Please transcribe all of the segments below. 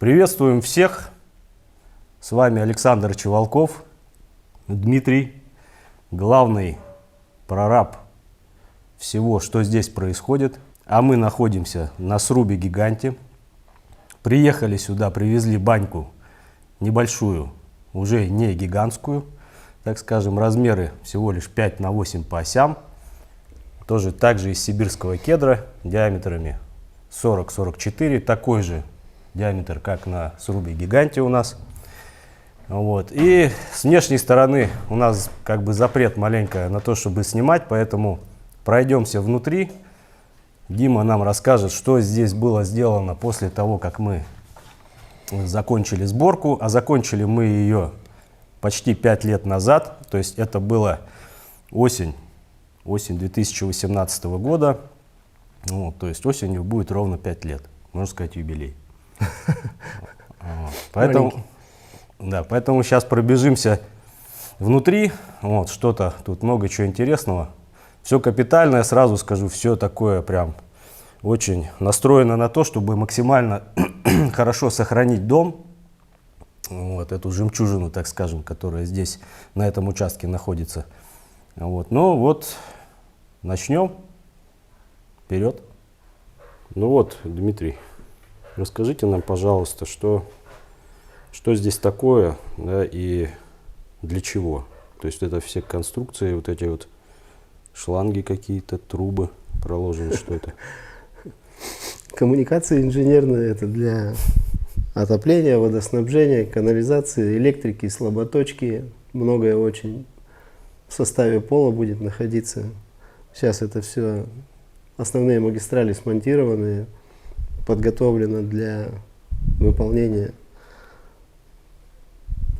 Приветствуем всех! С вами Александр Чевалков, Дмитрий, главный прораб всего, что здесь происходит. А мы находимся на срубе-гиганте. Приехали сюда, привезли баньку небольшую, уже не гигантскую, так скажем, размеры всего лишь 5 на 8 по осям. Тоже также из сибирского кедра, диаметрами 40-44, такой же диаметр, как на срубе-гиганте у нас. Вот. И с внешней стороны у нас как бы запрет маленько на то, чтобы снимать, поэтому пройдемся внутри. Дима нам расскажет, что здесь было сделано после того, как мы закончили сборку. А закончили мы ее почти 5 лет назад, то есть это было осень 2018 года. Вот, то есть осенью будет ровно 5 лет, можно сказать, юбилей. Поэтому сейчас пробежимся внутри. Вот, что-то, тут много чего интересного. Все капитальное, сразу скажу, все такое прям очень настроено на то, чтобы максимально хорошо сохранить дом. Вот, эту жемчужину, так скажем, которая здесь, на этом участке находится. Вот, ну вот, начнем. Вперед. Ну вот, Дмитрий, расскажите нам, пожалуйста, что здесь такое, да, и для чего? То есть это все конструкции, вот эти вот шланги какие-то, трубы проложены, что это? Коммуникация инженерная, это для отопления, водоснабжения, канализации, электрики, слаботочки. Многое очень в составе пола будет находиться. Сейчас это все, основные магистрали смонтированы, подготовлено для выполнения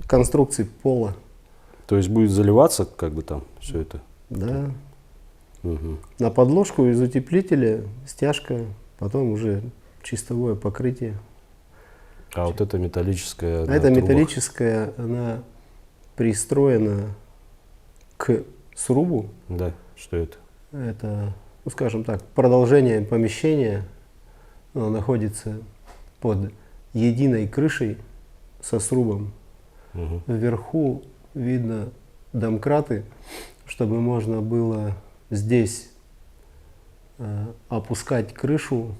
конструкции пола. То есть будет заливаться как бы там все это? Да. Угу. На подложку из утеплителя стяжка, потом уже чистовое покрытие. А вот это металлическая? А это металлическая, она пристроена к срубу. Да, что это? Это, ну, скажем так, продолжение помещения. Оно находится под единой крышей со срубом. Угу. Вверху видно домкраты, чтобы можно было здесь опускать крышу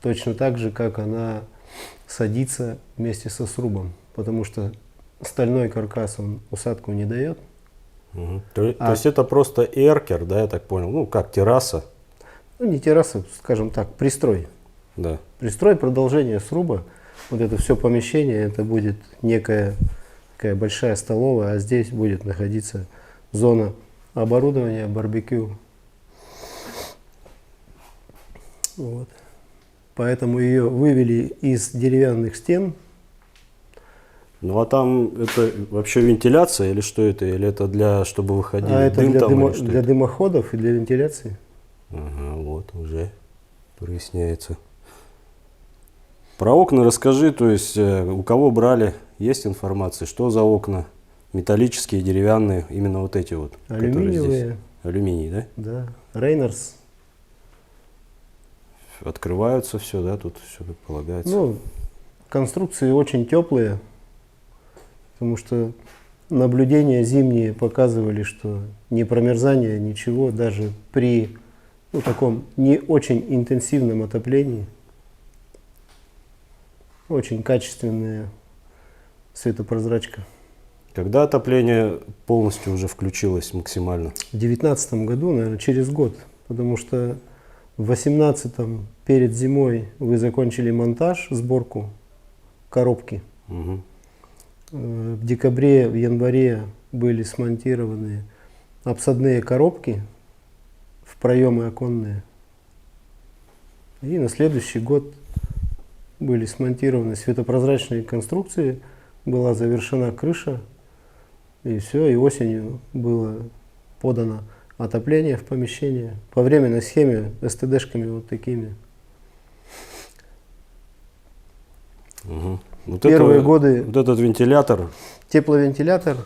точно так же, как она садится вместе со срубом, потому что стальной каркас он усадку не дает. Угу. То есть это просто эркер, да, я так понял, ну как терраса? Ну не терраса, скажем так, пристрой. Да. Пристрой, продолжение сруба. Вот это все помещение, это будет некая такая большая столовая, а здесь будет находиться зона оборудования, барбекю. Вот. Поэтому ее вывели из деревянных стен. Ну а там это вообще вентиляция или что это? Или это для, чтобы выходили Это дым для, там? для дымоходов и для вентиляции. Ага, вот уже проясняется. Про окна расскажи, то есть у кого брали, есть информация, что за окна? Металлические, деревянные, именно вот эти вот. Алюминиевые. Алюминий, да? Да. Рейнерс. Открываются все, да, тут все как полагается. Ну, конструкции очень теплые, потому что наблюдения зимние показывали, что не промерзание, ничего, даже при таком не очень интенсивном отоплении. Очень качественная светопрозрачка. Когда отопление полностью уже включилось максимально? В 2019 году, наверное, через год, потому что в 2018 перед зимой вы закончили монтаж, сборку коробки. Угу. В декабре, в январе были смонтированы обсадные коробки в проемы оконные. И на следующий год были смонтированы светопрозрачные конструкции, была завершена крыша, и все, и осенью было подано отопление в помещение по временной схеме СТДшками вот такими. Угу. Вот Первые годы вот этот вентилятор, тепловентилятор,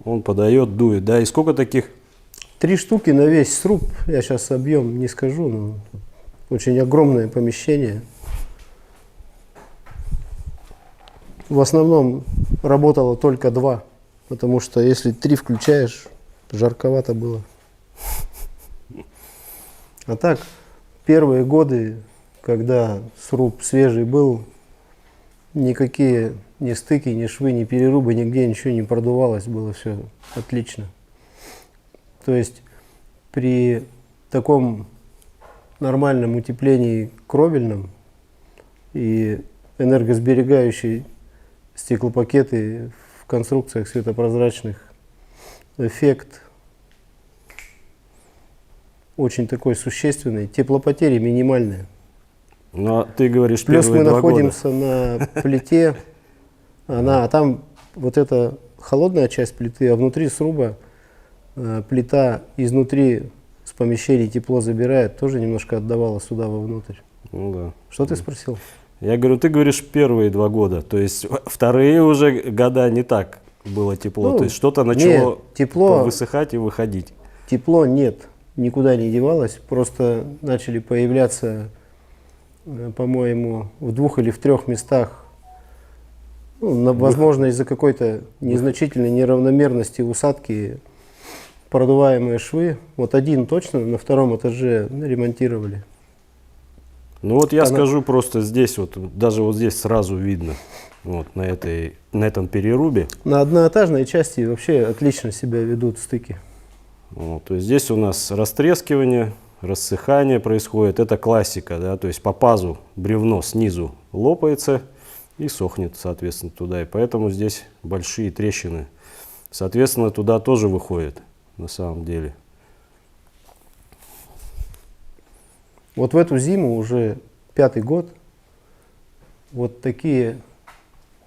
он подает, дует, да? И сколько таких? 3 штуки на весь сруб, я сейчас объем не скажу, но очень огромное помещение. в основном работало только 2, потому что если 3 включаешь, жарковато было. А так, первые годы, когда сруб свежий был, никакие ни стыки, ни швы, ни перерубы, нигде ничего не продувалось, было все отлично. То есть при таком нормальном утеплении кровельном и энергосберегающие стеклопакеты в конструкциях светопрозрачных, эффект очень такой существенный, теплопотери минимальные. Ну, а ты говоришь, Плюс мы первые 2 года. находимся на плите, а там вот эта холодная часть плиты, а внутри сруба плита изнутри с помещений тепло забирает, тоже немножко отдавала сюда вовнутрь. Ну да. Что ты спросил? Я говорю, ты говоришь первые 2 года, то есть вторые уже года не так было тепло, Ну, то есть что-то начало нет, тепло, высыхать и выходить. тепло нет, никуда не девалось, просто начали появляться, по-моему, в 2 или в 3 местах, ну, возможно, из-за какой-то незначительной неравномерности усадки, продуваемые швы. Вот один точно на 2-м этаже ремонтировали. Ну вот я Она- скажу просто здесь, вот даже вот здесь сразу видно, вот на этом перерубе. На одноэтажной части вообще отлично себя ведут стыки. Вот, то есть здесь у нас растрескивание, рассыхание происходит, это классика, да, то есть по пазу бревно снизу лопается и сохнет, соответственно, туда, и поэтому здесь большие трещины, соответственно, туда тоже выходит на самом деле. Вот в эту зиму, уже 5-й год, вот такие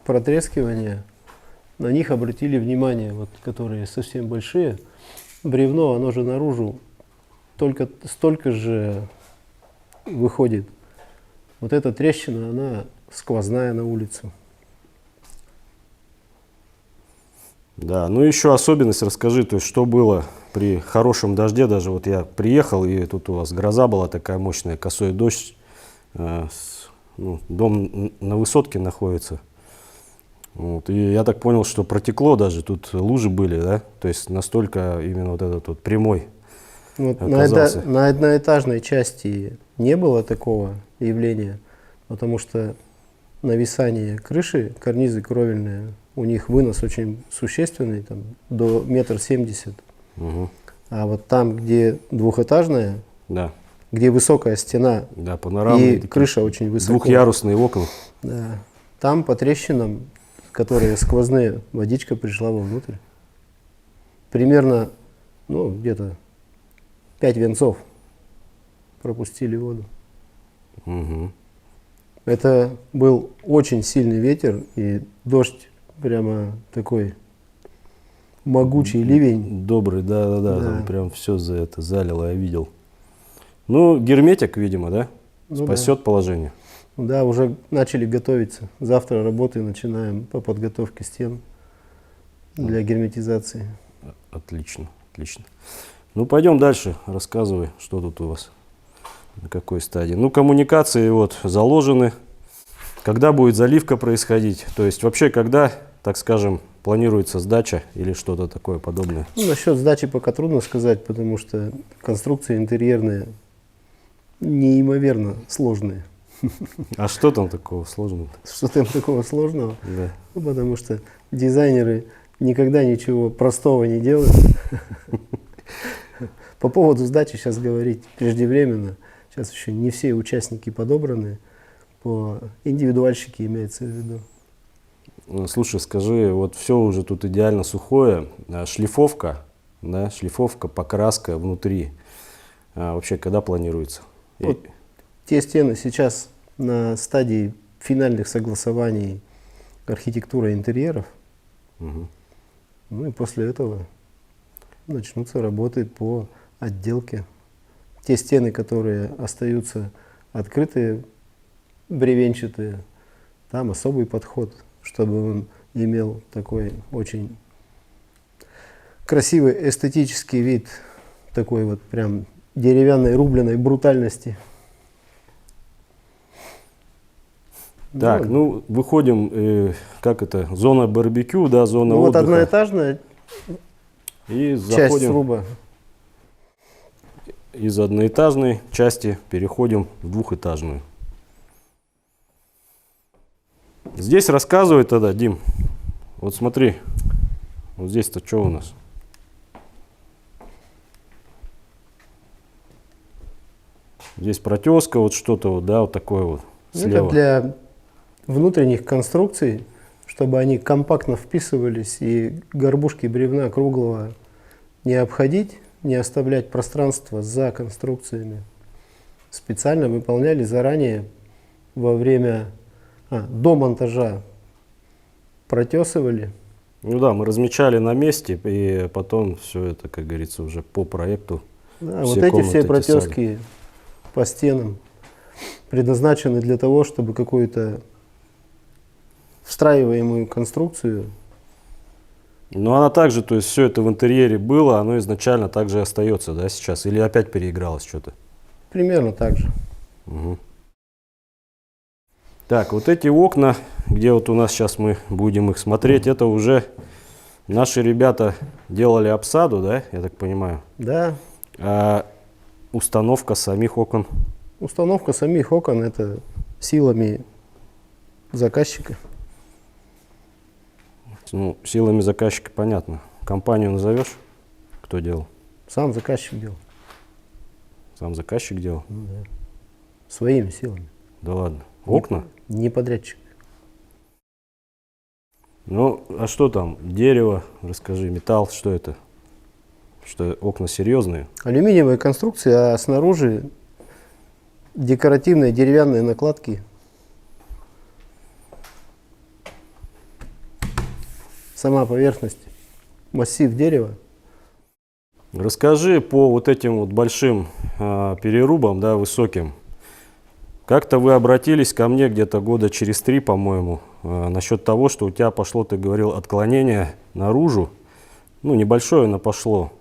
протрескивания, на них обратили внимание, вот, которые совсем большие. Бревно, оно же наружу только столько же выходит. Вот эта трещина, она сквозная на улицу. Да, ну еще особенность расскажи, то есть что было при хорошем дожде, даже вот я приехал, и тут у вас гроза была такая мощная, косой дождь, ну, дом на высотке находится, вот, и я так понял, что протекло даже, тут лужи были, да, то есть настолько именно вот этот вот прямой Вот оказался. на одноэтажной части не было такого явления, потому что нависание крыши, карнизы кровельные, у них вынос очень существенный, там, до 1,70 м. Угу. А вот там, где двухэтажная, Да, где высокая стена да, панорамные, и такие крыша очень высоко, двухъярусные окна. да, там по трещинам, которые сквозные, водичка пришла вовнутрь. Примерно, ну, где-то 5 венцов пропустили воду. Угу. Это был очень сильный ветер и дождь, прямо такой могучий ливень. Добрый, да, Да. там прям все за это залило, я видел. Ну, герметик, видимо, да, Ну спасет положение. Да, уже начали готовиться. Завтра работы начинаем по подготовке стен для герметизации. Отлично, отлично. Ну, пойдем дальше, рассказывай, что тут у вас, на какой стадии. Ну, коммуникации вот заложены. Когда будет заливка происходить? То есть вообще, когда, так скажем, планируется сдача или что-то такое подобное? Ну, насчет сдачи пока трудно сказать, потому что конструкции интерьерные неимоверно сложные. А что там такого сложного? Что там такого сложного? Да. Ну, потому что дизайнеры никогда ничего простого не делают. По поводу сдачи сейчас говорить преждевременно. Сейчас еще не все участники подобраны. По индивидуальщики имеется в виду. Ну, слушай, скажи, вот все уже тут идеально сухое, а шлифовка, да, шлифовка, покраска внутри, вообще когда планируется? Вот те стены сейчас на стадии финальных согласований архитектуры интерьеров. Мгм. Ну и после этого начнутся работы по отделке. Те стены, которые остаются открытые, бревенчатые, там особый подход, чтобы он имел такой очень красивый эстетический вид, такой вот прям деревянной рубленой брутальности. Так, ну выходим, как это, зона барбекю, да, зона ну вот отдыха. одноэтажная И часть заходим сруба. из одноэтажной части, переходим в двухэтажную. Здесь рассказывай тогда, Дим. Вот смотри, вот здесь-то что у нас? Здесь протеска, вот что-то вот, да, вот такое вот слева. Это для внутренних конструкций, чтобы они компактно вписывались и горбушки бревна круглого не обходить, не оставлять пространство за конструкциями. Специально выполняли заранее во время, до монтажа протесывали. Ну да, мы размечали на месте, и потом все это, как говорится, уже по проекту. Да, все вот эти все комнаты протески по стенам предназначены для того, чтобы какую-то встраиваемую конструкцию. Но она также, то есть все это в интерьере было, оно изначально также остается, да, сейчас? Или опять переигралось что-то? Примерно так же. Угу. Так, вот эти окна, где вот у нас сейчас мы будем их смотреть, это уже наши ребята делали обсаду, да, я так понимаю? Да. А установка самих окон? Установка самих окон — это силами заказчика. Ну, силами заказчика понятно. Компанию назовешь? Кто делал? Сам заказчик делал. Сам заказчик делал? Ну, да. Своими силами. Да ладно. Окна? Не подрядчик. Ну, а что там? Дерево, расскажи, металл, что это? Что окна серьезные? Алюминиевая конструкция, а снаружи декоративные деревянные накладки. Сама поверхность, массив дерева. Расскажи по вот этим вот большим перерубам, да, высоким. Как-то вы обратились ко мне где-то года через 3, по-моему, насчет того, что у тебя пошло, ты говорил, отклонение наружу. Ну, небольшое, но пошло.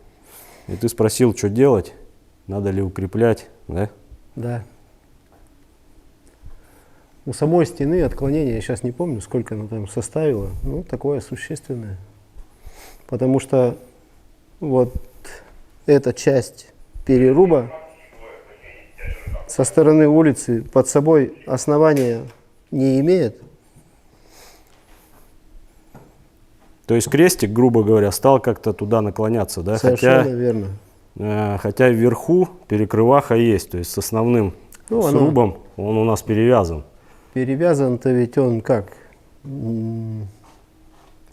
И ты спросил, что делать, надо ли укреплять, да? Да. У самой стены отклонение, я сейчас не помню, сколько оно там составило, ну, такое существенное. Потому что вот эта часть переруба со стороны улицы под собой основания не имеет. То есть крестик, грубо говоря, стал как-то туда наклоняться, да? Совершенно верно. Хотя вверху перекрываха есть, то есть с основным срубом он у нас перевязан. Перевязан-то ведь он как?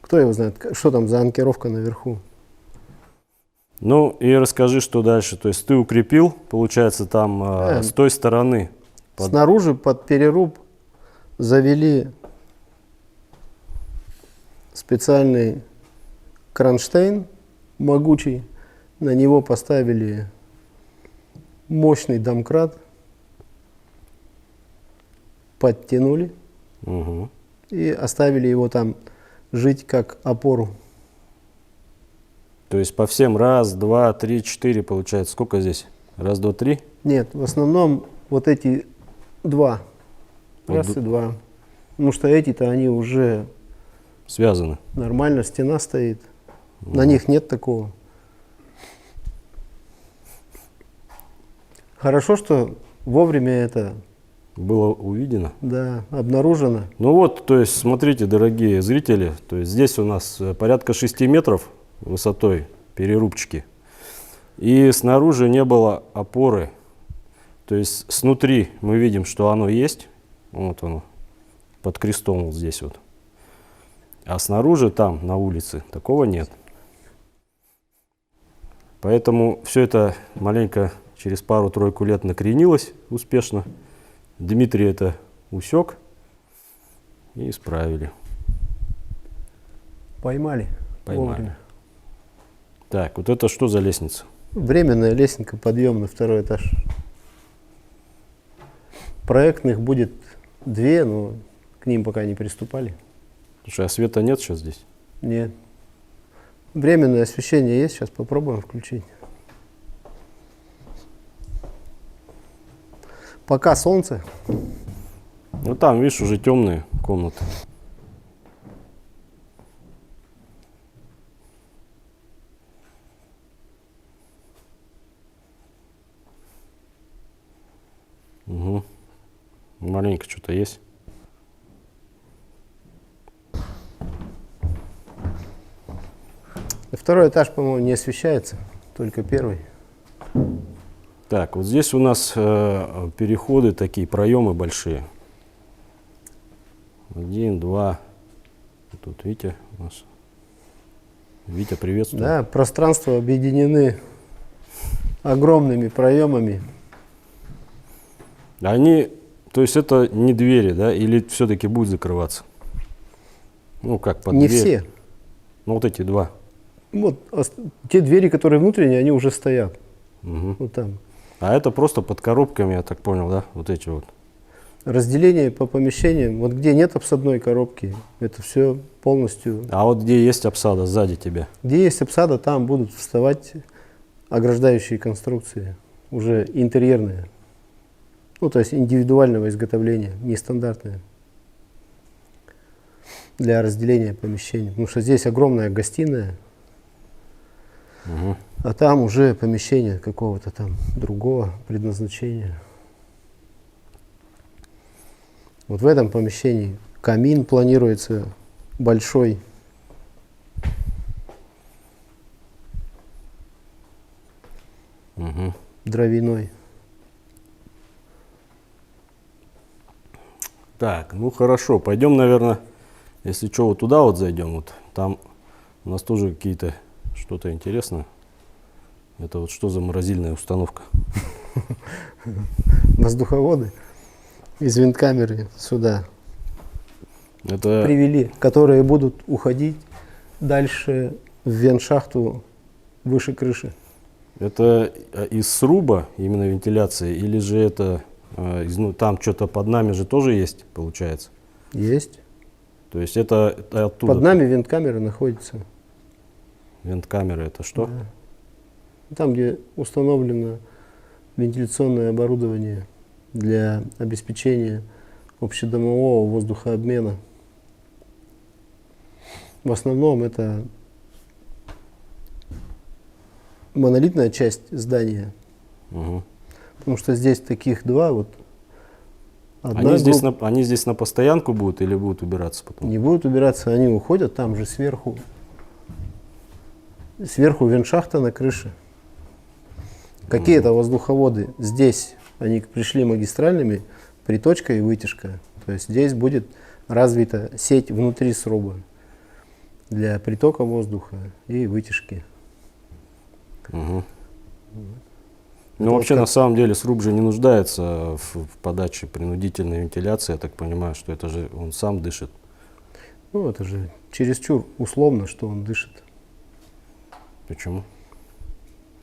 Кто его знает, что там за анкеровка наверху? Ну и расскажи, что дальше. То есть ты укрепил, получается, там с той стороны. Снаружи под переруб завели специальный кронштейн могучий. На него поставили мощный домкрат, подтянули и оставили его там жить как опору. То есть по всем 1, 2, 3, 4 получается. Сколько здесь? 1, 2, 3? Нет, в основном вот эти два. Раз и два. Потому что эти-то они уже связаны. Нормально, стена стоит. На них нет такого. Хорошо, что вовремя это было увидено. Да, обнаружено. Ну вот, то есть, смотрите, дорогие зрители, то есть здесь у нас порядка 6 метров высотой перерубчики. И снаружи не было опоры. То есть снутри мы видим, что оно есть. Вот оно, под крестом вот здесь вот. А снаружи, там, на улице, такого нет. Поэтому все это маленько через пару-тройку лет накренилось успешно. Дмитрий это усек и исправили. Поймали. Вовремя. Так, вот это что за лестница? Временная лестница, подъем на 2-й этаж. Проектных будет 2, но к ним пока не приступали. Слушай, а света нет сейчас здесь? Нет. Временное освещение есть, сейчас попробуем включить. Пока солнце. Ну там, видишь, уже темные комнаты. Угу. Маленько что-то есть. Второй этаж, по-моему, не освещается, только первый. Так, вот здесь у нас переходы такие, проемы большие. 1, 2. Тут Витя у нас. Витя, приветствую. Да, пространства объединены огромными проемами. Они, то есть это не двери, да, или все-таки будет закрываться? Ну, как под Не дверь? все. Ну, вот эти два. Вот те двери, которые внутренние, они уже стоят. Мгм. Вот там. А это просто под коробками, я так понял, да? Вот эти вот. Разделение по помещениям. Вот где нет обсадной коробки, это все полностью. А вот где есть обсада сзади тебя? Где есть обсада, там будут вставать ограждающие конструкции, уже интерьерные. Ну, то есть индивидуального изготовления, нестандартные. Для разделения помещений. Потому что здесь огромная гостиная, Угу. а там уже помещение какого-то там другого предназначения. Вот в этом помещении камин планируется большой. Угу. Дровяной. Так, ну хорошо, пойдем, наверное, если что, вот туда вот зайдем. Вот там у нас тоже какие-то что-то интересное. Это вот что за морозильная установка? Воздуховоды из винткамеры сюда Это привели, которые будут уходить дальше в вентшахту выше крыши. Это из сруба именно вентиляции, или же это там что-то под нами же тоже есть, получается? Есть. То есть это оттуда? Под нами венткамера находится. Венткамера это что? Да. Там, где установлено вентиляционное оборудование для обеспечения общедомового воздухообмена. В основном это монолитная часть здания, Угу. потому что здесь таких два. Вот одна Они здесь, группа они здесь на постоянку будут или будут убираться потом? не будут убираться, они уходят там же сверху. Сверху вентшахта на крыше. Какие-то воздуховоды здесь, они пришли магистральными, приточка и вытяжка. То есть здесь будет развита сеть внутри сруба для притока воздуха и вытяжки. Угу. Это Ну, вот вообще, как- на самом деле, сруб же не нуждается в подаче принудительной вентиляции. Я так понимаю, что это же он сам дышит. Ну, это же чересчур условно, что он дышит. Почему?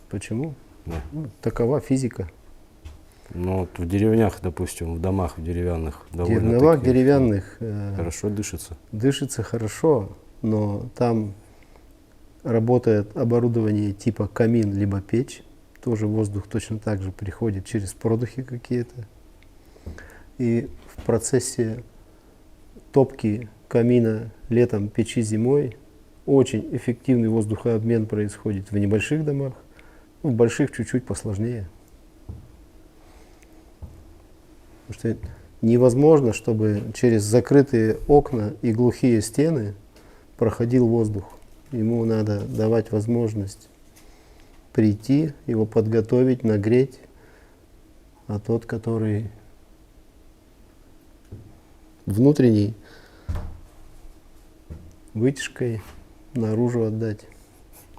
Почему? Да. Ну, такова физика. Ну, вот в деревнях, допустим, в домах в деревянных В довольно домах деревянных хорошо дышится. дышится хорошо, но там работает оборудование типа камин либо печь. Тоже воздух точно так же приходит через продухи какие-то. И в процессе топки камина летом, печи зимой очень эффективный воздухообмен происходит в небольших домах, в больших чуть-чуть посложнее. Потому что невозможно, чтобы через закрытые окна и глухие стены проходил воздух. Ему надо давать возможность прийти, его подготовить, нагреть, а тот, который внутренний, вытяжкой наружу отдать.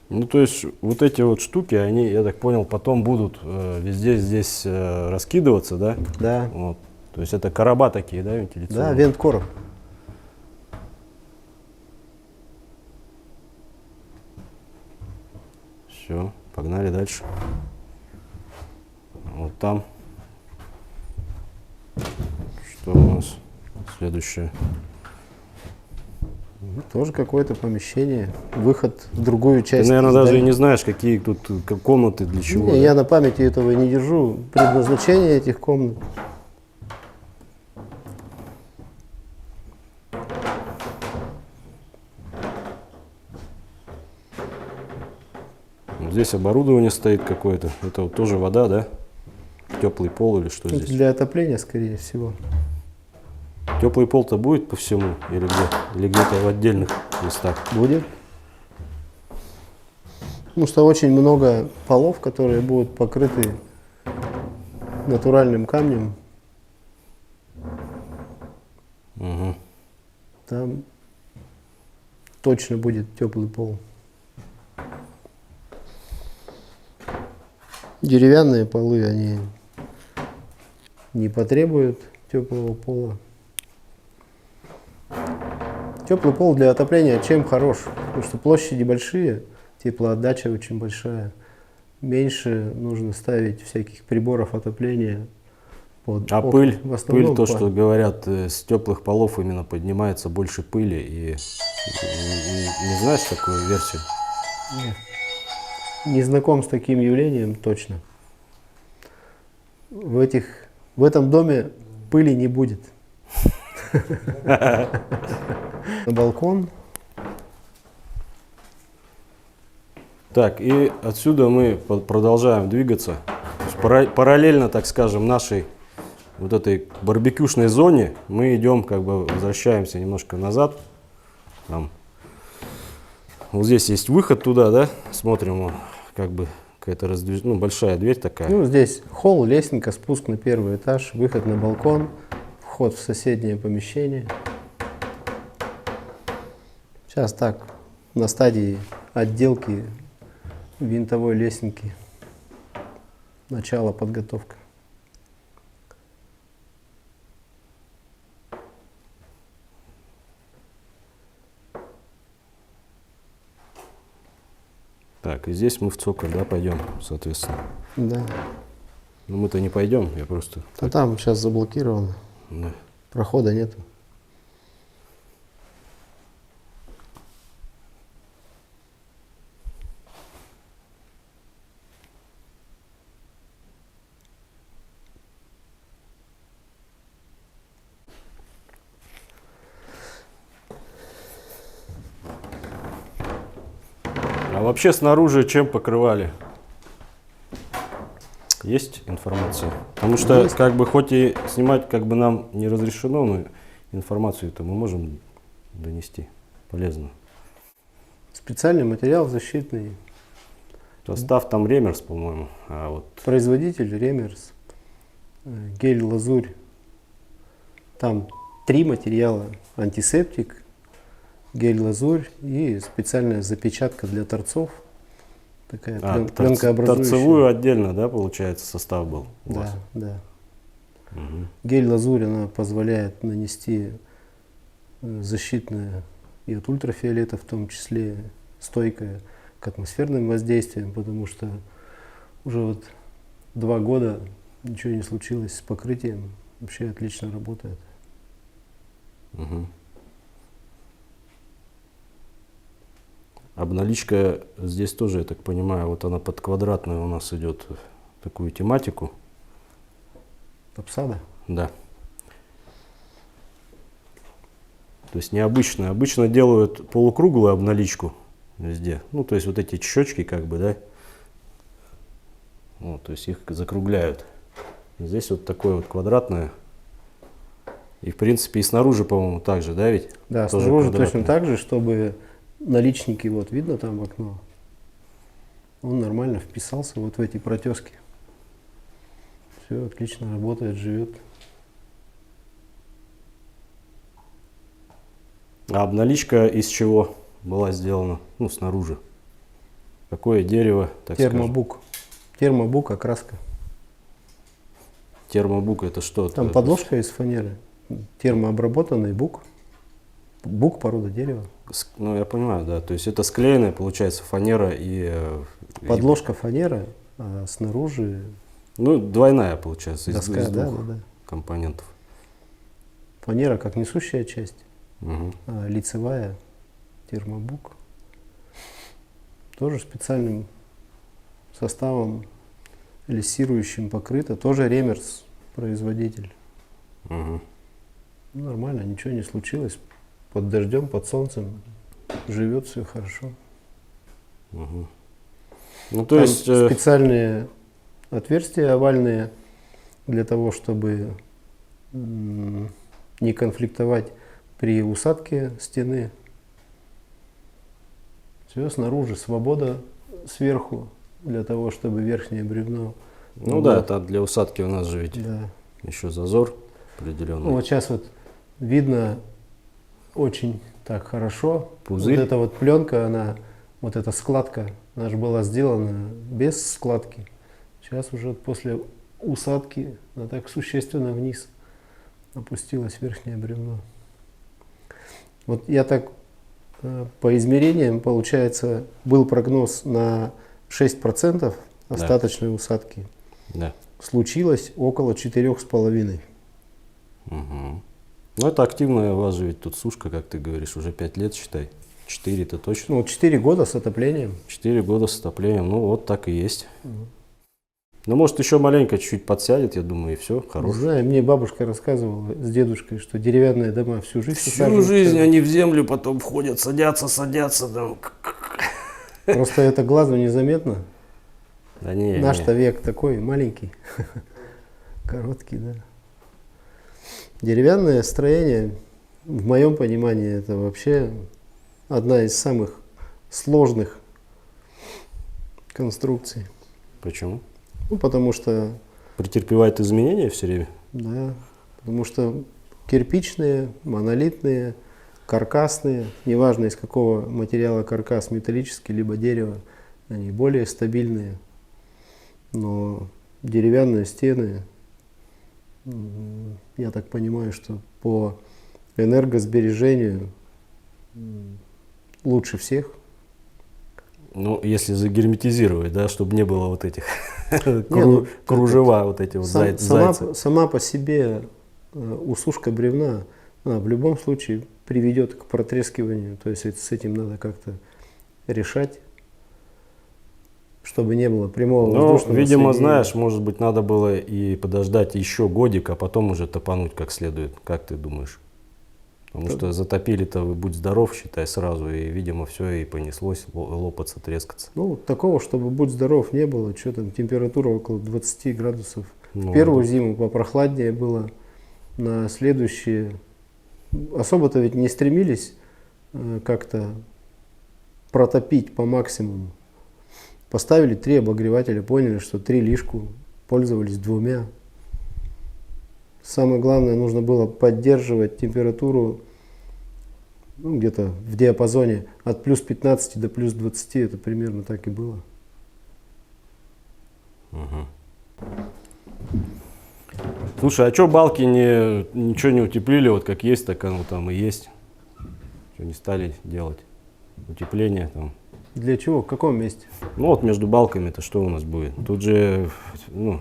Ну, то есть, вот эти вот штуки, они, я так понял, потом будут везде здесь раскидываться, да? Да, Вот. То есть, это короба такие, да, вентиляционные? да, венткороб. Все, погнали дальше. Вот там. Что у нас следующее? Тоже какое-то помещение, выход в другую Ты, часть. наверное, даже и здания. не знаешь, какие тут комнаты, для чего. Не, да? я на памяти этого не держу. Предназначение этих комнат. Здесь оборудование стоит какое-то. Это вот тоже вода, да? Теплый пол или что Это здесь? для отопления, скорее всего. Теплый пол-то будет по всему или где? Или где-то в отдельных местах? Будет. Потому что очень много полов, которые будут покрыты натуральным камнем. Угу. Там точно будет теплый пол. Деревянные полы, они не потребуют теплого пола. Теплый пол для отопления чем хорош? Потому что площади большие, теплоотдача очень большая. Меньше нужно ставить всяких приборов отопления. Под А окна. пыль? В основном Пыль, то, по- что говорят, с теплых полов именно поднимается больше пыли. И не знаешь такую версию? Не знаком с таким явлением точно. В этом доме пыли не будет. На балкон. Так, и отсюда мы продолжаем двигаться. То есть параллельно, так скажем, нашей вот этой барбекюшной зоне мы идем, как бы возвращаемся немножко назад. Там. Вот здесь есть выход туда, да? Смотрим, вот, как бы какая-то большая дверь такая. Ну, здесь холл, лестница, спуск на первый этаж, выход на балкон, вход в соседнее помещение. Сейчас так, на стадии отделки винтовой лестницы. Начало подготовка. Так, и здесь мы в цоколь, да, пойдем, соответственно. Да. Но мы-то не пойдем, я просто... А там сейчас заблокировано. Да. Прохода нету. А вообще снаружи чем покрывали? Есть информация? Потому что, Есть. как бы, хоть и снимать, как бы, нам не разрешено, но информацию-то мы можем донести. Полезно. Специальный материал защитный. Состав там Ремерс, по-моему. А вот Производитель Ремерс. Гель-лазурь. Там 3 материала. Антисептик, гель-лазурь и специальная запечатка для торцов. Такая пленкообразующая. торцевую отдельно, да, получается, состав был у Да, вас? да. Угу. Гель-лазурь, она позволяет нанести защитное и от ультрафиолета, в том числе стойкое к атмосферным воздействиям, потому что уже вот 2 года ничего не случилось с покрытием, вообще отлично работает. Угу. Обналичка здесь тоже, я так понимаю, вот она под квадратную у нас идет такую тематику. Обсада? Да. То есть необычно. Обычно делают полукруглую обналичку везде. Ну, то есть вот эти щечки, как бы, да. Вот, то есть их закругляют. Здесь вот такое вот квадратное. И в принципе и снаружи, по-моему, так же, да, ведь? Да, Тоже снаружи квадратное. точно так же, чтобы наличники, вот видно там в окно, он нормально вписался вот в эти протески. Все отлично работает, живет. А обналичка из чего была сделана? Ну, снаружи. Какое дерево, так скажем? Термобук. Термобук, окраска. Термобук это что? Там Это подложка из фанеры. Термообработанный бук. Бук порода дерева. Ну, я понимаю, да. То есть это склеенная, получается, фанера и... Подложка фанера, а снаружи Ну, двойная, получается, из доска, да, двух да, да. компонентов. Фанера как несущая часть, Угу. а лицевая термобук. Тоже специальным составом лессирующим покрыто. Тоже Ремерс производитель. Угу. Ну, нормально, ничего не случилось. Под дождем, под солнцем живет все хорошо. Угу. Ну, то Там есть, специальные отверстия овальные для того, чтобы не конфликтовать при усадке стены. Все снаружи свобода, сверху для того, чтобы верхнее бревно. ну да, это для усадки у нас же ведь Да. еще зазор определенный. Ну, вот сейчас вот видно очень так хорошо. Пузырь. Вот эта вот пленка, она, вот эта складка, она же была сделана без складки. Сейчас уже после усадки она так существенно вниз опустилось верхнее бревно. Вот я так по измерениям, получается, был прогноз на 6% остаточной усадки. Да. Случилось около 4,5. Угу. Ну, это активная у вас же ведь тут сушка, как ты говоришь, уже 5 лет, считай. 4-то точно. Ну, 4 года с отоплением. 4 года с отоплением, ну вот так и есть. Ну, может, еще маленько чуть-чуть подсядет, я думаю, и все, Не хорошо. знаю, мне бабушка рассказывала с дедушкой, что деревянные дома всю жизнь Всю высаживают. жизнь они в землю потом входят, садятся, там. Просто это глазу незаметно. Да не, Наш-то век такой маленький, короткий, да. Деревянное строение, в моем понимании, это вообще одна из самых сложных конструкций. Почему? Ну, потому что, Претерпевает изменения все время? да, потому что кирпичные, монолитные, каркасные, неважно из какого материала каркас, металлический либо дерево, они более стабильные. Но деревянные стены, я так понимаю, что по энергосбережению лучше всех. Ну, если загерметизировать, да, чтобы не было вот этих ну, кружева, вот эти вот зайцы. Сама по себе усушка бревна, она в любом случае приведет к протрескиванию. То есть с этим надо как-то решать, чтобы не было прямого Ну, воздушного видимо, соединения. знаешь, может быть, надо было и подождать еще годик, а потом уже топануть как следует. Как ты думаешь? Потому что затопили-то, вы будь здоров, считай, сразу, и, видимо, все и понеслось лопаться, трескаться. Ну, такого, чтобы будь здоров, не было. Что там, температура около 20 градусов. Ну, В первую зиму попрохладнее было. На следующие особо-то ведь не стремились как-то протопить по максимуму. Поставили 3 обогревателя, поняли, что 3 лишку, пользовались 2. Самое главное, нужно было поддерживать температуру ну, где-то в диапазоне от плюс 15 до плюс 20, это примерно так и было. Слушай, а что балки ничего не утеплили, вот как есть, так оно там и есть? Что не стали делать? Утепление там. Для чего? В каком месте? Ну вот между балками-то что у нас будет? Тут же, ну,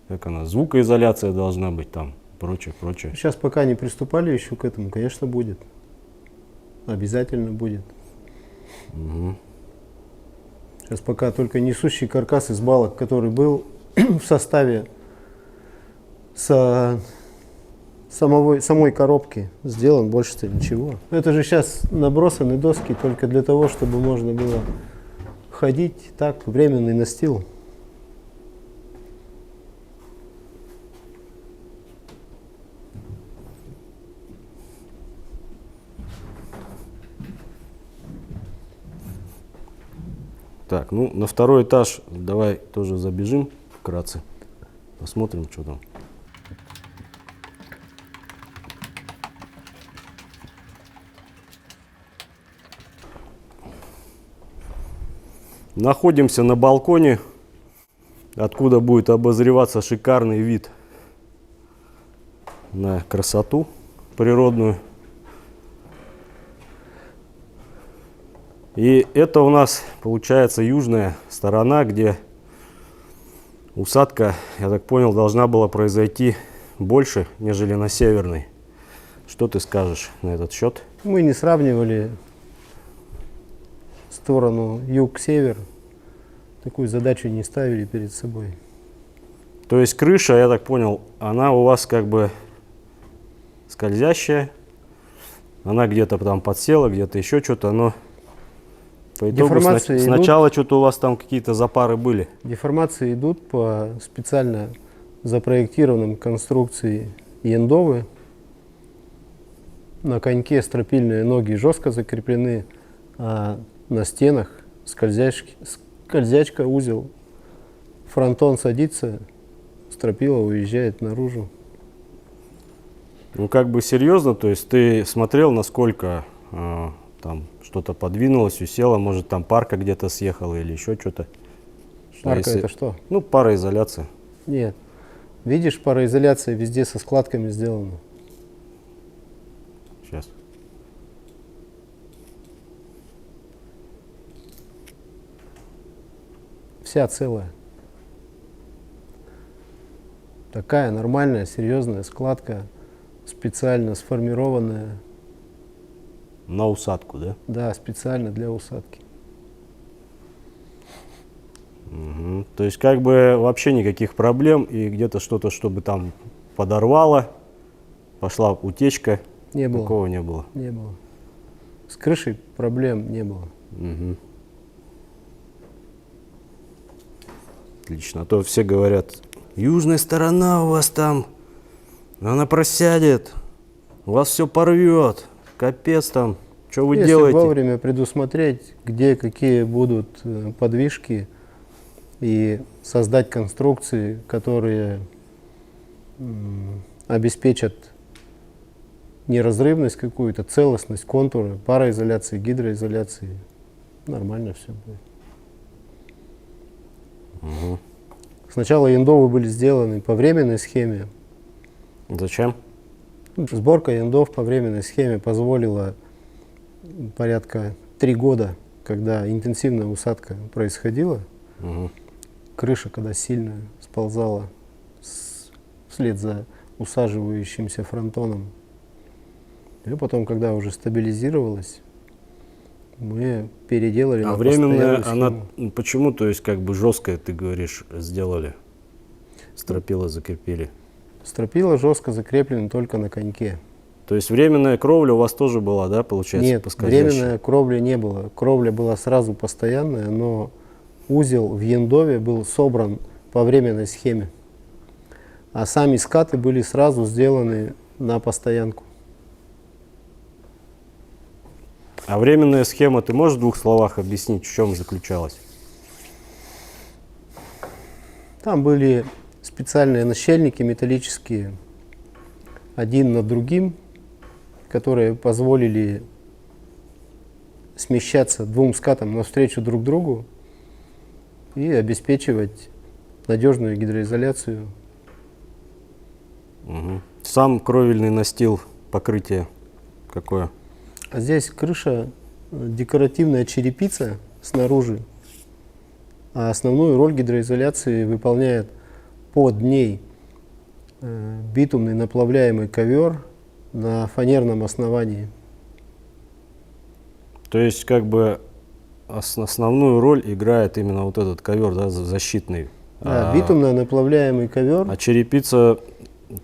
как она, звукоизоляция должна быть там, прочее, прочее. Сейчас пока не приступали еще к этому, конечно, будет. Обязательно будет. Угу. Сейчас пока только несущий каркас из балок, который был в составе самой коробки сделан, больше-то ничего. Это же сейчас набросаны доски только для того, чтобы можно было ходить, так, временный настил. Так, ну на второй этаж давай тоже забежим вкратце. Посмотрим, что там. Находимся на балконе, откуда будет обозреваться шикарный вид на красоту природную. И это у нас получается южная сторона, где усадка, я так понял, должна была произойти больше, нежели на северной. Что ты скажешь на этот счет? Мы не сравнивали сторону юг-север, такую задачу не ставили перед собой. То есть крыша, я так понял, она у вас как бы скользящая, она где-то там подсела, где-то еще что-то, но По итогу Деформации идут. сначала что-то у вас там какие-то запары были. Деформации идут по специально запроектированным конструкции яндовы. На коньке стропильные ноги жестко закреплены, а на стенах скользячка, узел. Фронтон садится, стропила уезжает наружу. Ну, как бы серьезно, то есть ты смотрел, насколько там что-то подвинулось, усело, может там парка где-то съехала или еще что-то? Парка это что? Ну, пароизоляция. Нет. Видишь, пароизоляция везде со складками сделана. Сейчас. Вся целая. Такая нормальная, серьезная складка, специально сформированная. На усадку, да? Да, специально для усадки. Угу. То есть как бы вообще никаких проблем и где-то что-то, чтобы там подорвало, пошла утечка, Не было. такого не было. Не было. С крышей проблем не было. Угу. Отлично. А то все говорят, южная сторона у вас там, она просядет, у вас все порвет, капец там, что вы Если делаете? вовремя предусмотреть, где какие будут подвижки, и создать конструкции, которые обеспечат неразрывность какую-то, целостность, контуры, пароизоляции, гидроизоляции, нормально все будет. Угу. Сначала яндовы были сделаны по временной схеме. Зачем? Сборка яндов по временной схеме позволила порядка 3 года, когда интенсивная усадка происходила, Угу. крыша, когда сильно сползала вслед за усаживающимся фронтоном. И потом, когда уже стабилизировалась, мы переделали А на временная, постоянную она схему. почему, то есть как бы жесткая, ты говоришь, сделали? Стропила закрепили. Стропила жестко закреплена только на коньке. То есть временная кровля у вас тоже была, да, получается? Нет, поскользящая? временная кровли не было. Кровля была сразу постоянная, но узел в яндове был собран по временной схеме. А сами скаты были сразу сделаны на постоянку. А временная схема, ты можешь в 2 словах объяснить, в чем заключалась? Там были специальные нащельники металлические, один над другим, которые позволили смещаться 2 скатам навстречу друг другу и обеспечивать надежную гидроизоляцию. Угу. Сам кровельный настил, покрытие какое? А здесь крыша декоративная черепица снаружи, а основную роль гидроизоляции выполняет под ней битумный наплавляемый ковер на фанерном основании. То есть как бы основную роль играет именно вот этот ковер, да, защитный. Да, битумно наплавляемый ковер. А черепица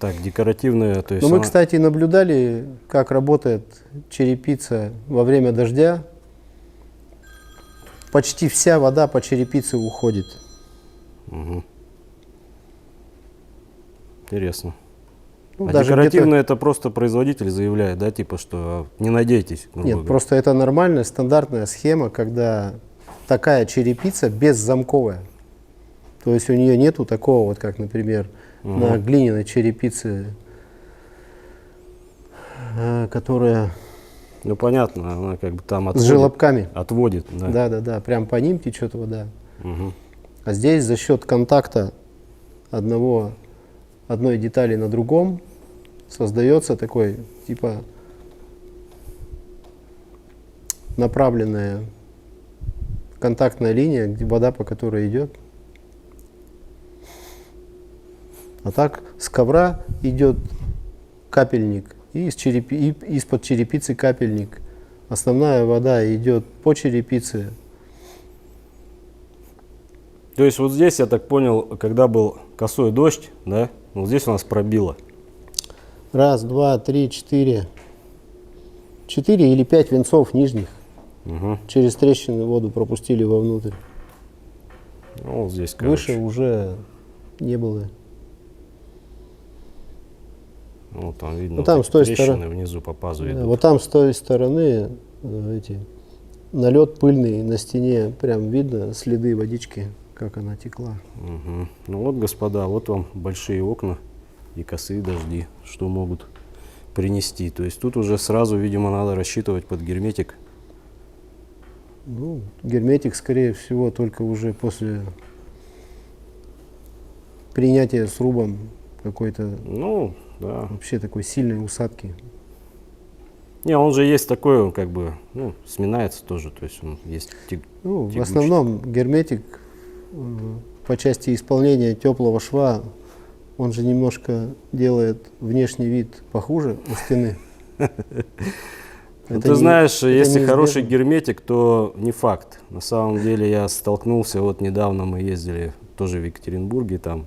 так декоративная, то есть. Но мы, она- кстати, наблюдали, как работает черепица во время дождя. Почти вся вода по черепице уходит. Мгм. Интересно. Ну, А даже декоративно где-то- это просто производитель заявляет, да, типа, что не надейтесь. грубо Нет, говоря. просто это нормальная стандартная схема, когда такая черепица беззамковая. То есть у нее нету такого, вот как, например, на глиняной черепице, которая Ну понятно, она как бы там с отводит. желобками. Отводит, да. Да, прям по ним течет вода. Мгм. А здесь за счет контакта одной детали на другом создается такой, типа, направленная контактная линия, где вода по которой идет. А так с ковра идет капельник, и из-под черепицы капельник. Основная вода идет по черепице. То есть вот здесь, я так понял, когда был косой дождь, да, вот здесь у нас пробило. 1, 2, 3, 4. 4 или 5 венцов нижних. Угу. Через трещины воду пропустили вовнутрь. Ну, вот здесь, Выше короче. уже не было. Ну, там видно Ну, там вот с эти той трещины стороны. внизу по пазу Да, идут. вот там с той стороны эти налет пыльный на стене, прям видно следы водички, как она текла. Мгм. Ну вот, господа, вот вам большие окна и косые дожди, что могут принести. То есть тут уже сразу, видимо, надо рассчитывать под герметик. Ну, герметик, скорее всего, только уже после принятия срубом какой-то Ну, да. вообще такой сильной усадки. Не, он же есть такой, он как бы, ну, сминается тоже, то есть он есть Ну, в тягучий. основном герметик по части исполнения теплого шва, он же немножко делает внешний вид похуже у стены. Ну, Это ты знаешь, это если неизбежно. хороший герметик, то не факт. На самом деле я столкнулся, вот недавно мы ездили тоже в Екатеринбурге, там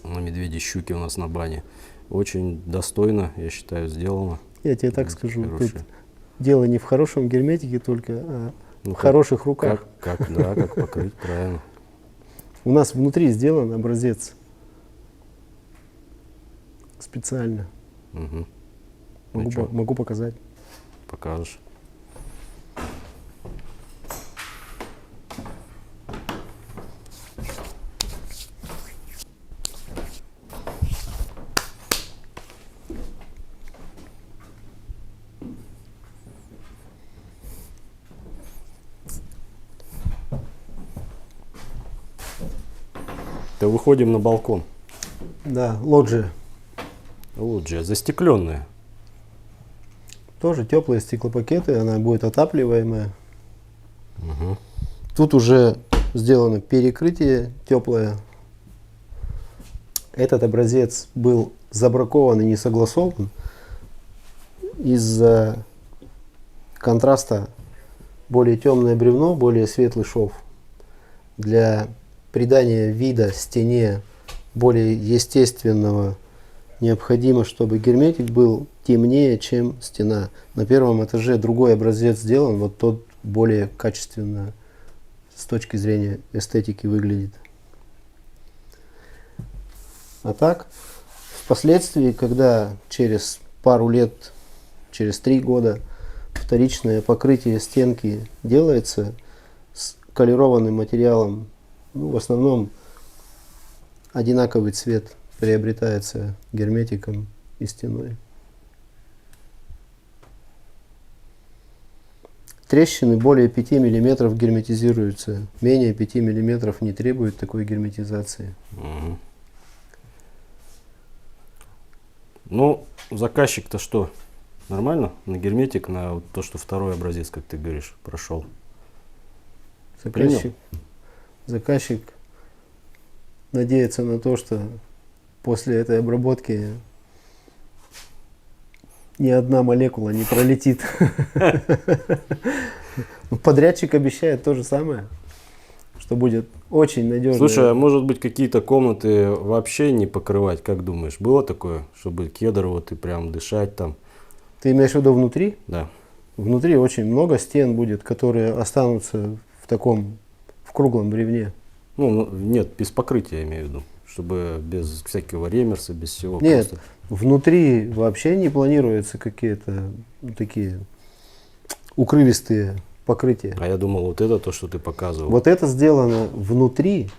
на Медведи Щуки у нас на бане. Очень достойно, я считаю, сделано. Я тебе так скажу, тут Хорошее. дело не в хорошем герметике только, а Ну, в хороших руках. как покрыть, правильно. У нас внутри сделан образец специально. Угу. Могу показать. Покажешь. То выходим на балкон. Да, лоджия. Лоджия застекленная. Тоже теплые стеклопакеты, она будет отапливаемая. Угу. Тут уже сделано перекрытие теплое. Этот образец был забракован и не согласован из-за контраста более темное бревно, более светлый шов. Для придания вида стене более естественного необходимо, чтобы герметик был темнее, чем стена. На первом этаже другой образец сделан, вот тот более качественно с точки зрения эстетики выглядит. А так, впоследствии, когда через пару лет, через 3 года вторичное покрытие стенки делается с колерованным материалом, ну, в основном одинаковый цвет приобретается герметиком и стеной. Трещины более 5 мм герметизируются, менее 5 мм не требуют такой герметизации. Угу. Ну, заказчик-то что? Нормально? На герметик, на вот то, что второй образец, как ты говоришь, прошел. Заказчик надеется на то, что после этой обработки ни одна молекула не пролетит. Подрядчик обещает то же самое, что будет очень надежно. Слушай, а может быть какие-то комнаты вообще не покрывать, как думаешь? Было такое, чтобы кедр вот и прям дышать там? Ты имеешь в виду внутри? Да. Внутри очень много стен будет, которые останутся в круглом бревне. Ну, нет, без покрытия, я имею в виду. Чтобы без всякого ремерса, без всего. Нет, просто. внутри вообще не планируются какие-то такие укрывистые покрытия. А я думал, вот это то, что ты показывал. Вот это сделано внутри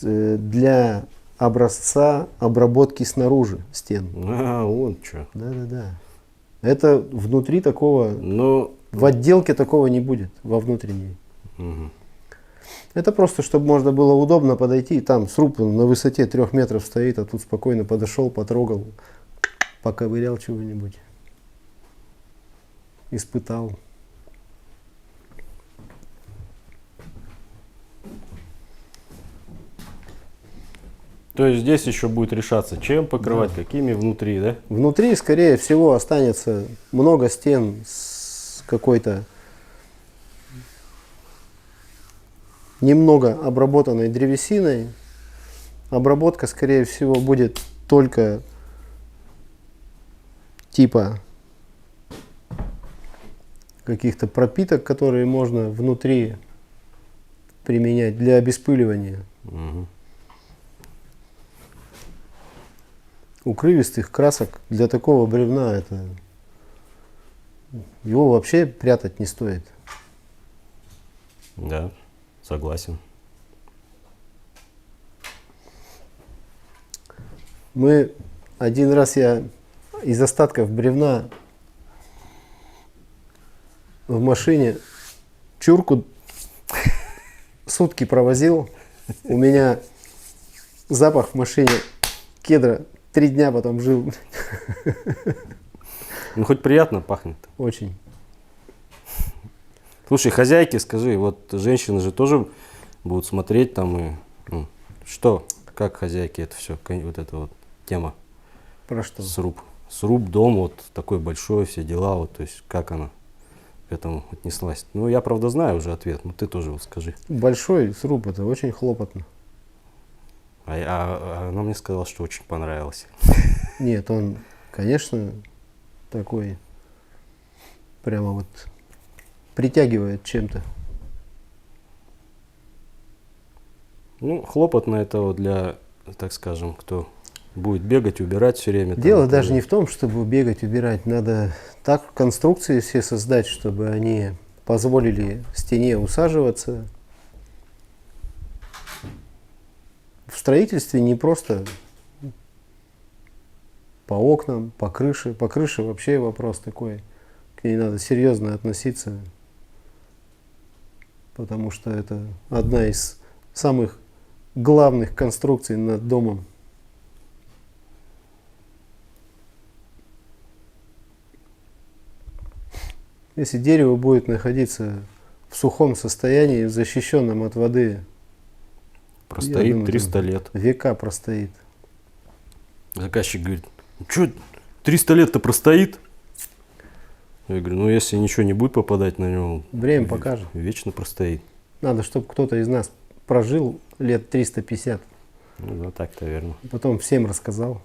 для образца обработки снаружи стен. А, вот что. Да. Это внутри такого, Ну, в отделке такого не будет, во внутренней. угу. Это просто, чтобы можно было удобно подойти, там сруб на высоте 3 метров стоит, а тут спокойно подошел, потрогал, поковырял чего-нибудь, испытал. То есть здесь еще будет решаться, чем покрывать, какими внутри, да? Внутри, скорее всего, останется много стен с какой-то немного обработанной древесиной. Обработка, скорее всего, будет только типа каких-то пропиток, которые можно внутри применять для обеспыливания. Мгм. Укрывистых красок для такого бревна это его вообще прятать не стоит. Да, согласен. Один раз я из остатков бревна в машине чурку сутки провозил. У меня запах в машине кедра 3 дня потом жил. Ну, хоть приятно пахнет. Очень. Слушай, хозяйки, скажи, вот женщины же тоже будут смотреть там и ну, что, как хозяйки это все, вот эта вот тема Про что? сруб, дом вот такой большой, все дела, вот, то есть как она к этому отнеслась. Ну, я, правда, знаю уже ответ, но ты тоже вот скажи. Большой сруб это очень хлопотно. А она мне сказала, что очень понравилось. Нет, он, конечно, такой прямо вот притягивает чем-то. Ну, хлопотно это вот для, так скажем, кто будет бегать, убирать все время. там, Дело это даже же- не в том, чтобы бегать, убирать. Надо так конструкции все создать, чтобы они позволили стене усаживаться. В строительстве не просто по окнам, по крыше. По крыше вообще вопрос такой. К ней надо серьезно относиться, потому что это одна из самых главных конструкций над домом. Если дерево будет находиться в сухом состоянии, защищенном от воды, я Простоит думаю, 300 лет. века простоит. Заказчик говорит, что 300 лет-то простоит? Я говорю, ну если ничего не будет попадать на него, Время покажет. вечно простоит. Надо, чтобы кто-то из нас прожил лет 350, Ну да, так-то верно. потом всем рассказал.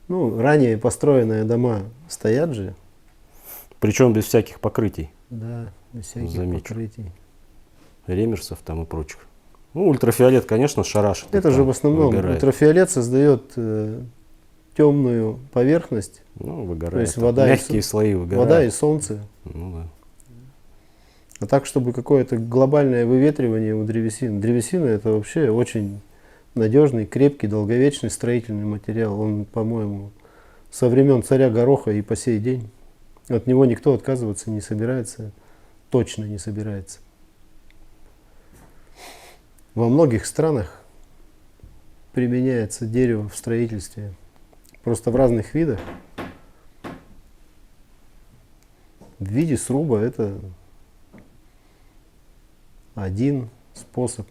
Ну, ранее построенные дома стоят же, Причем без всяких покрытий, да, без всяких Замечу. покрытий. ремерсов там и прочих. Ну, ультрафиолет, конечно, шарашит. Это там же в основном выгорает. ультрафиолет создает темную поверхность, Ну, выгорает. то есть там. вода и Мягкие слои выгорают. вода и солнце. Ну да. А так, чтобы какое-то глобальное выветривание у древесины. Древесина это вообще очень надежный, крепкий, долговечный строительный материал. Он, по-моему, со времен царя Гороха и по сей день. От него никто отказываться не собирается, точно не собирается. Во многих странах применяется дерево в строительстве, просто в разных видах. В виде сруба это один способ,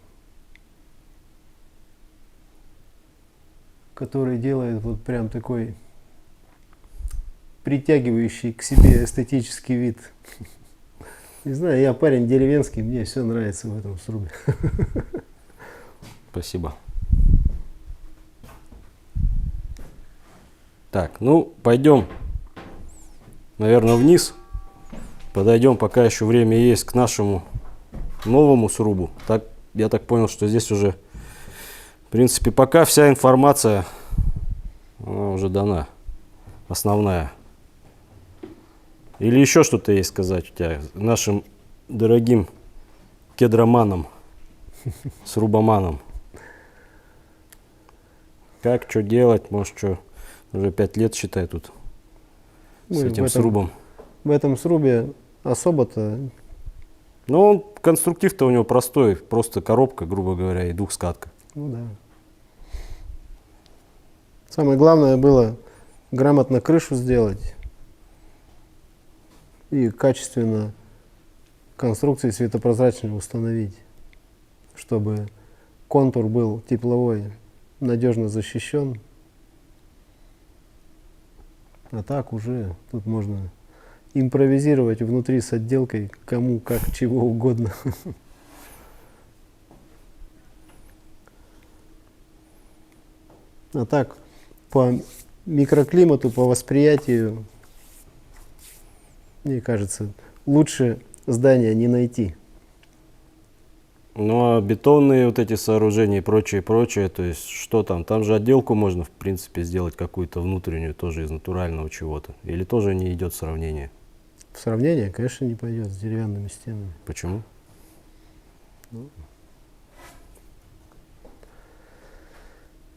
который делает вот прям такой притягивающий к себе эстетический вид. Не знаю, я парень деревенский, мне все нравится в этом срубе. Спасибо. Так, ну, пойдем, наверное, вниз. Подойдем, пока еще время есть, к нашему новому срубу. Так, я так понял, что здесь уже, в принципе, пока вся информация она уже дана, основная. Или еще что-то есть сказать у тебя нашим дорогим кедроманам, срубоманам? Как, что делать, может, что, уже 5 лет, считай, тут с Мы этим в срубом. В этом срубе особо-то Ну, он, конструктив-то у него простой, просто коробка, грубо говоря, и двухскатка. ну да. Самое главное было грамотно крышу сделать и качественно конструкции светопрозрачные установить, чтобы контур был тепловой, надежно защищен. А так уже тут можно импровизировать внутри с отделкой кому как чего угодно. А так по микроклимату, по восприятию Мне кажется, лучше здания не найти. Ну а бетонные вот эти сооружения и прочее, то есть что там? Там же отделку можно, в принципе, сделать какую-то внутреннюю, тоже из натурального чего-то. Или тоже не идет сравнение? В сравнение, конечно, не пойдет с деревянными стенами. Почему?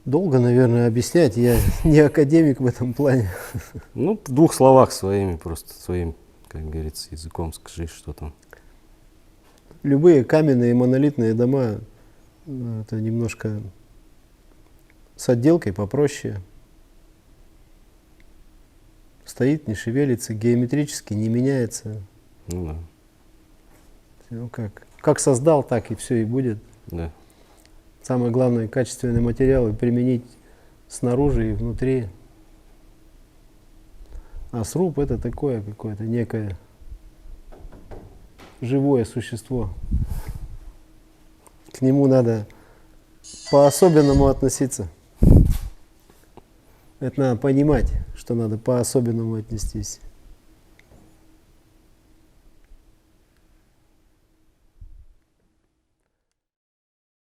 Долго, наверное, объяснять. Я не академик в этом плане. Ну, в двух словах своими, просто своим, как говорится, языком скажи, что там. Любые каменные монолитные дома, это немножко с отделкой попроще. Стоит, не шевелится, геометрически не меняется. Ну да, Ну, как создал, так и все и будет. да. Самое главное, качественные материалы применить снаружи и внутри. А сруб это такое какое-то некое живое существо. К нему надо по-особенному относиться. Это надо понимать, что надо по-особенному отнестись.